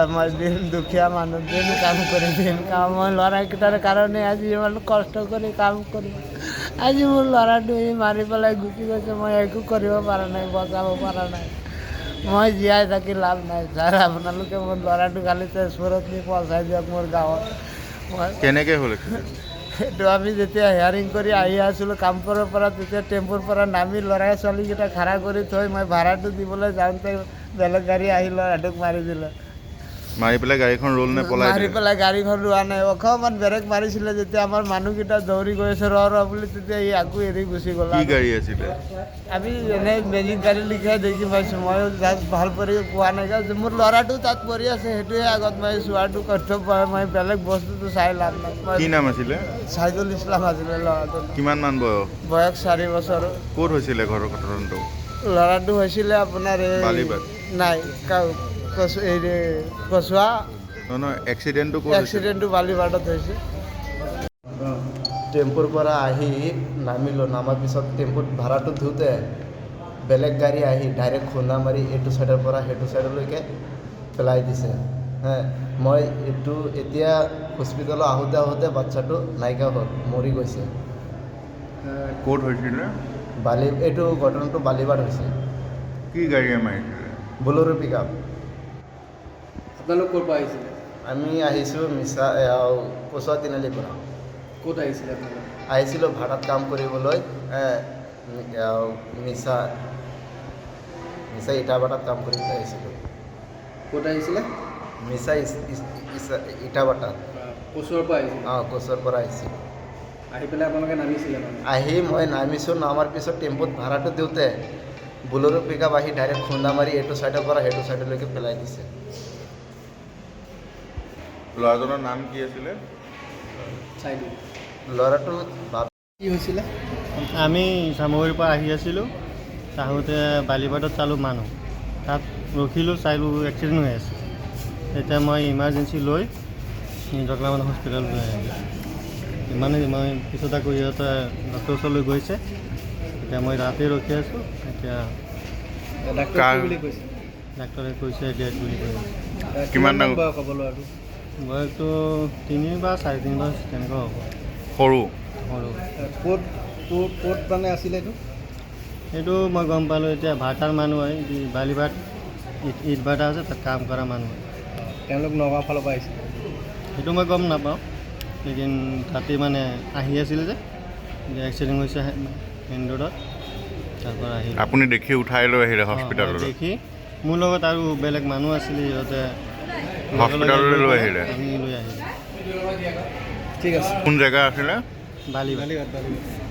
আমাৰ দিন দুখিয়া মানুষ দিন কাম কৰে দিন কাম লড়াইটাৰ কাৰণে আজি ইমান কষ্ট কৰে কাম কৰি আজি মোৰ ল'ৰাটো মাৰি পেলাই গুচি গৈছে মই একো কৰিব পৰা নাই বচাব পৰা নাই মই জীয়াই থাকি লাভ নাই ছাৰ আপোনালোকে মোৰ ল'ৰাটো খালি তেজপুৰত নি পচাই দিয়ক মোৰ গাঁৱত মই কেনেকৈ হ'ল সেইটো আমি যেতিয়া হেয়াৰিং কৰি আহি আছিলোঁ কামপুৰৰ পৰা তেতিয়া টেম্পুৰ পৰা নামি ল'ৰাই ছোৱালীকেইটা খাৰা কৰি থৈ মই ভাড়াটো দিবলৈ যাওঁতে বেলেগ গাড়ী আহি ল'ৰাটোক মাৰি দিলে মাৰি পেলাই গাড়ীখন ৰোল নে পলাই মাৰি পেলাই গাড়ীখন ৰোৱা নাই অকণমান ব্ৰেক মাৰিছিলে যেতিয়া আমাৰ মানুহকেইটা দৌৰি গৈ আছে ৰ বুলি তেতিয়া ই আকৌ এৰি গুচি গ'ল কি গাড়ী আছিলে আমি এনেই মেজিক গাড়ী লিখাই দেখি পাইছোঁ মই জাষ্ট ভাল কৰি পোৱা নাই মোৰ ল'ৰাটো তাত পৰি আছে সেইটোৱে আগত মই চোৱাটো কৰ্তব্য হয় মই বেলেগ বস্তুটো চাই লাভ নাই কি নাম আছিলে ছাইদুল ইছলাম আছিলে ল'ৰাটো কিমান মান বয়স বয়স 4 বছৰ ক'ত হৈছিলে ঘৰৰ ঘটনাটো ল'ৰাটো হৈছিলে আপোনাৰ এই বালিবাট নাই এই কচুৱা নহয় এক্সিডেণ্টটো ক'ত এক্সিডেণ্টটো বালিবাটত হৈছে টেম্পুৰ পৰা আহি নামিলোঁ নামাৰ পিছত টেম্পুত ভাড়াটো ধোতে বেলেগ গাড়ী আহি ডাইৰেক্ট খুন্দা মাৰি এইটো ছাইডৰ পৰা সেইটো ছাইডলৈকে পেলাই দিছে মই এইটো এতিয়া হস্পিটেলত আহোঁতে আহোঁতে বাচ্চাটো নাইকিয়া হ'ল মৰি গৈছে ক'ত হৈছিলে এইটো ঘটনাটো বালিবাট হৈছে কি গাড়ীয়ে মাৰিছিলে বলেৰো পিক আপ আপোনালোক ক'ৰ পৰা আহিছিলে আমি আহিছোঁ কচুৱা তিনিআলিৰ পৰা ক'ত আহিছিলে আপোনালোক আহিছিলোঁ ভাড়াত কাম কৰিবলৈ মিছা ইটাভাটাত কাম কৰিবলৈ আহিছিলোঁ ক'ত আহিছিলে মিছা ইটাভাটাত কচুৱাৰ পৰা আহিছিলে কচুৱাৰ পৰা আহিছিলোঁ আহি পেলাই আপোনালোকে নামিছিলে মানে আহি মই নামিছোঁ নামাৰ পিছত টেম্পুত ভাড়াটো দিওঁতে বলেৰো পিক আপ আহি ডাইৰেক্ট খুন্দা মাৰি এইটো ছাইডৰ পৰা সেইটো ছাইডলৈকে পেলাই দিছে ল'ৰাজনৰ নাম কি আছিলে চাইডত ল'ৰাটো কি হৈছিলে আমি চামগুৰিৰ পৰা আহি আছিলোঁ আহোঁতে বালিবাটত চালোঁ মানুহ তাত ৰখিলোঁ চাইলোঁ এক্সিডেণ্ট হৈ আছে তেতিয়া মই ইমাৰ্জেঞ্চি লৈ জগলাবন্ধা হস্পিটেল লৈ আহিলোঁ ইমানেই মই পিছত আকৌ ইহঁতে ডক্টৰৰ ওচৰলৈ গৈছে এতিয়া মই ৰাতি ৰখি আছোঁ এতিয়া ডাক্তৰে কৈছে ডেড বুলি কৈছে কিমান বয়স হ'ব ল'ৰাটো বয়সটো 3 বা 4.5 বছৰ তেনেকুৱা হ'ব সৰু সৰু ক'ত মানে আছিলে এইটো মই গম পালোঁ এতিয়া ভাটাৰ মানুহ হয় বালিবাট ইট ভাটা আছে তাত কাম কৰা মানুহ হয় তেওঁলোক নগাঁও ফালৰ পৰা আহিছিলে সেইটো মই গম নাপাওঁ লেকিন তাতে মানে আহি আছিলে যে এক্সিডেণ্ট হৈছে মেইন ৰোডত তাৰপৰা আহিল আপুনি দেখি উঠাই লৈ আহিলে হস্পিটেললৈ দেখি মোৰ লগত আৰু বেলেগ মানুহ আছিলে সিহঁতে হস্পিটেললৈ লৈ আহিলে আমি লৈ আহিলোঁ ঠিক আছে কোন জেগা আছিলে বালিবাট বালিবাট